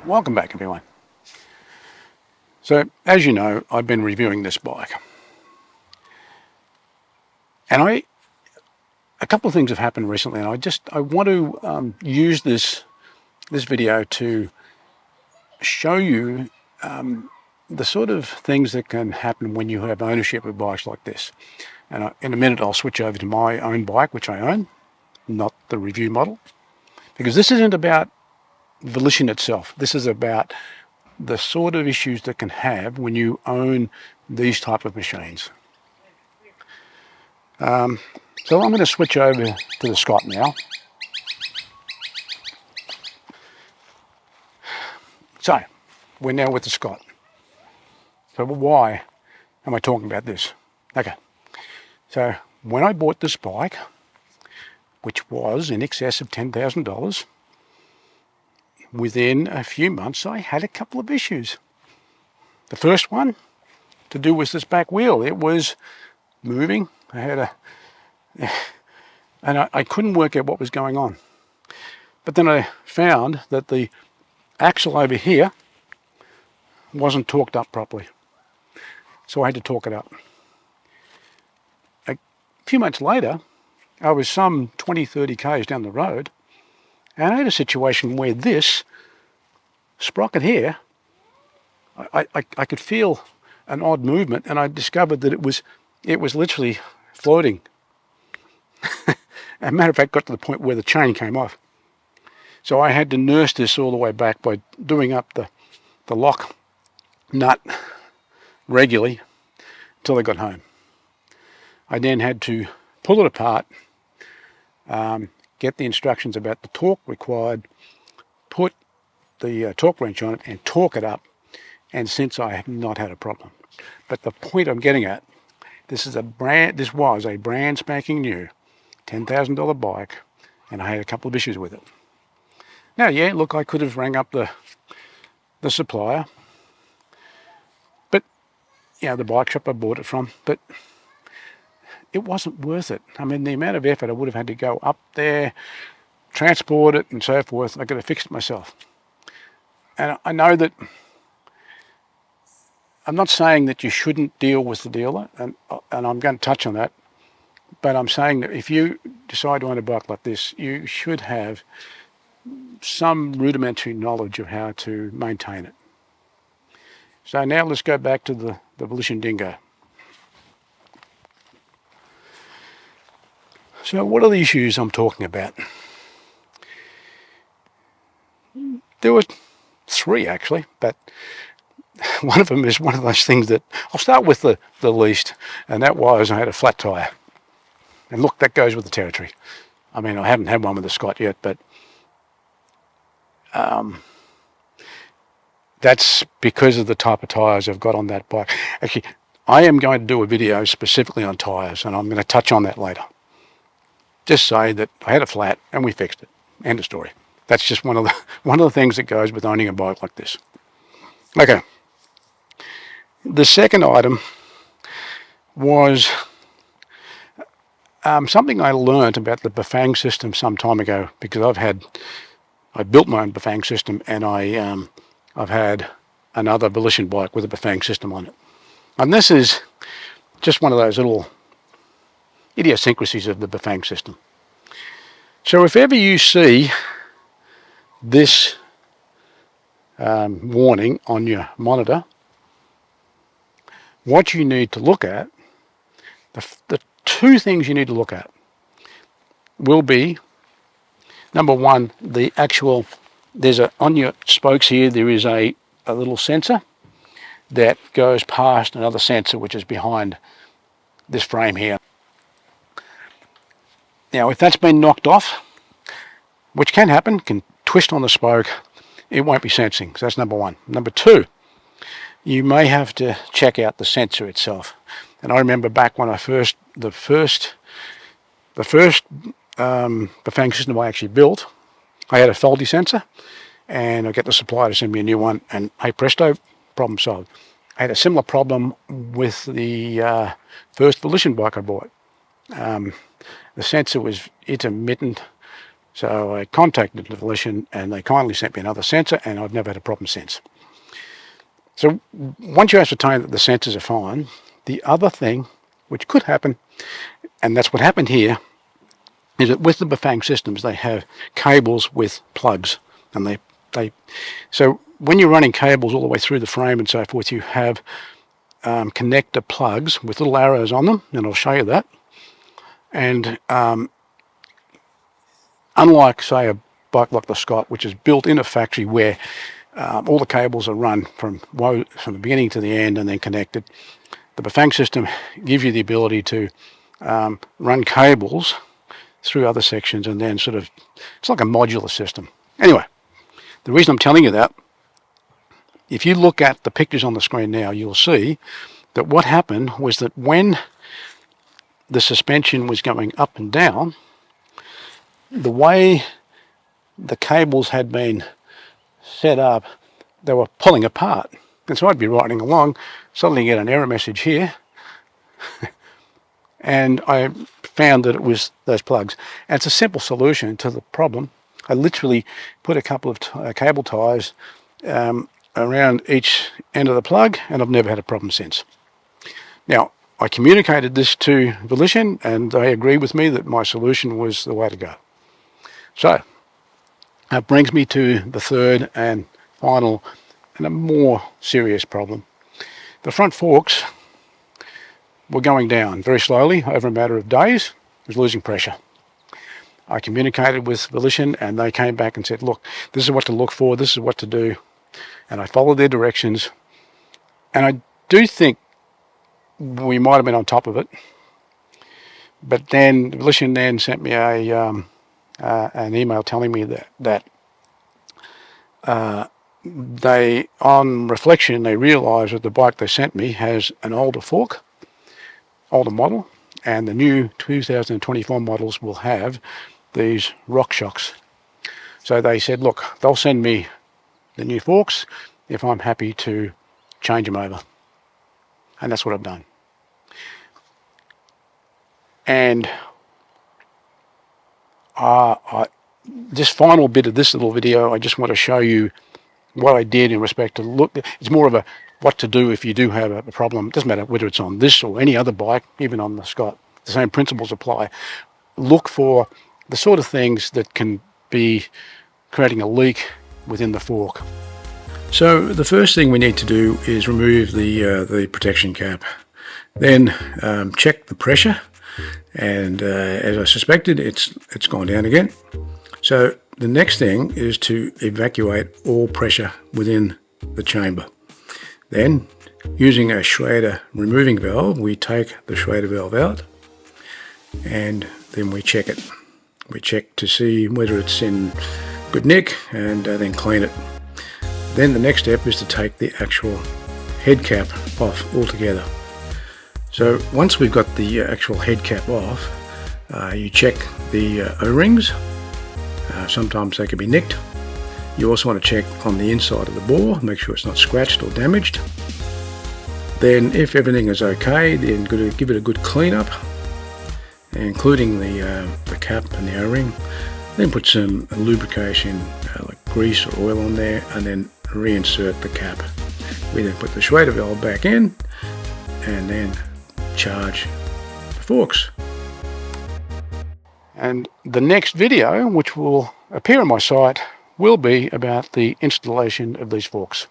Welcome back, everyone. So, as you know, I've been reviewing this bike, and a couple of things have happened recently, and I want to use this video to show you the sort of things that can happen when you have ownership of bikes like this. And in a minute, I'll switch over to my own bike, which I own, not the review model, because this isn't about Volition itself. This is about the sort of issues that can have when you own these type of machines. So I'm going to switch over to the Scott now. So we're now with the Scott. So why am I talking about this? Okay, so when I bought this bike, which was in excess of $10,000, within a few months I had a couple of issues. The first one to do with this back wheel. It was moving. I had and I couldn't work out what was going on. But then I found that the axle over here wasn't torqued up properly. So I had to torque it up. A few months later, I was some 20-30 k's down the road, and I had a situation where this sprocket here, I could feel an odd movement, and I discovered that it was literally floating. As a matter of fact, got to the point where the chain came off. So I had to nurse this all the way back by doing up the lock nut regularly until I got home. I then had to pull it apart, get the instructions about the torque required, put the torque wrench on it and torque it up, and since I have not had a problem. But the point I'm getting at, this was a brand spanking new $10,000 bike, and I had a couple of issues with it. Now, yeah, look, I could have rang up the supplier, but the bike shop I bought it from, but it wasn't worth it. I mean, the amount of effort I would have had to go up there, transport it and so forth, I could have fixed it myself. And I know that I'm not saying that you shouldn't deal with the dealer, and I'm going to touch on that, but I'm saying that if you decide to own a bike like this, you should have some rudimentary knowledge of how to maintain it. So now let's go back to the Volition Dingo. So what are the issues I'm talking about? There were three actually, but one of them is one of those things that I'll start with the least, and that was I had a flat tyre. And look, that goes with the territory. I mean, I haven't had one with the Scott yet, but that's because of the type of tyres I've got on that bike. Actually, I am going to do a video specifically on tyres, and I'm going to touch on that later. Just say that I had a flat and we fixed it. End of story. That's just one of the things that goes with owning a bike like this. Okay. The second item was something I learned about the Bafang system some time ago, because I built my own Bafang system, and I've had another Volition bike with a Bafang system on it. And this is just one of those little idiosyncrasies of the Bafang system. So if ever you see this warning on your monitor, what you need to look at, the two things you need to look at will be, number one, the actual, on your spokes here, there is a little sensor that goes past another sensor which is behind this frame here. Now, if that's been knocked off, which can happen, can twist on the spoke, it won't be sensing. So that's number one. Number two, you may have to check out the sensor itself. And I remember back when the first Bafang system I actually built, I had a faulty sensor, and I get the supplier to send me a new one, and hey presto, problem solved. I had a similar problem with the first Volition bike I bought. The sensor was intermittent, So I contacted Volition and they kindly sent me another sensor, and I've never had a problem since. So once you ascertain that the sensors are fine, the other thing which could happen, and that's what happened here, is that with the Bafang systems they have cables with plugs, and so when you're running cables all the way through the frame and so forth, you have connector plugs with little arrows on them, and I'll show you that. And unlike, say, a bike like the Scott, which is built in a factory where all the cables are run from the beginning to the end and then connected, the Bafang system gives you the ability to run cables through other sections, and then sort of, it's like a modular system. Anyway, the reason I'm telling you that, if you look at the pictures on the screen now, you'll see that what happened was that when the suspension was going up and down, the way the cables had been set up, they were pulling apart. And so I'd be riding along, suddenly get an error message here, and I found that it was those plugs. And it's a simple solution to the problem. I literally put a couple of cable ties around each end of the plug, and I've never had a problem since. Now, I communicated this to Volition, and they agreed with me that my solution was the way to go. So, that brings me to the third and final and a more serious problem. The front forks were going down very slowly over a matter of days. It was losing pressure. I communicated with Volition, and they came back and said, look, this is what to look for, this is what to do. And I followed their directions. And I do think we might have been on top of it. But then Volition then sent me an email telling me that they, on reflection, they realised that the bike they sent me has an older fork, older model, and the new 2024 models will have these rock shocks. So they said, look, they'll send me the new forks if I'm happy to change them over. And that's what I've done. And this final bit of this little video, I just want to show you what I did in respect to look. It's more of a what to do if you do have a problem. It doesn't matter whether it's on this or any other bike, even on the Scott. The same principles apply. Look for the sort of things that can be creating a leak within the fork. So the first thing we need to do is remove the protection cap. Then check the pressure, and as I suspected, it's gone down again. So the next thing is to evacuate all pressure within the chamber. Then, using a Schrader removing valve, we take the Schrader valve out, and then we check it. We check to see whether it's in good nick, and then clean it. Then the next step is to take the actual head cap off altogether. So once we've got the actual head cap off, you check the O-rings. Sometimes they can be nicked. You also want to check on the inside of the bore, make sure it's not scratched or damaged. Then if everything is okay, then give it a good clean up, including the cap and the O-ring. Then put some lubrication like grease or oil on there, and then reinsert the cap. We then put the Schrader valve back in, and then charge the forks. And the next video, which will appear on my site, will be about the installation of these forks.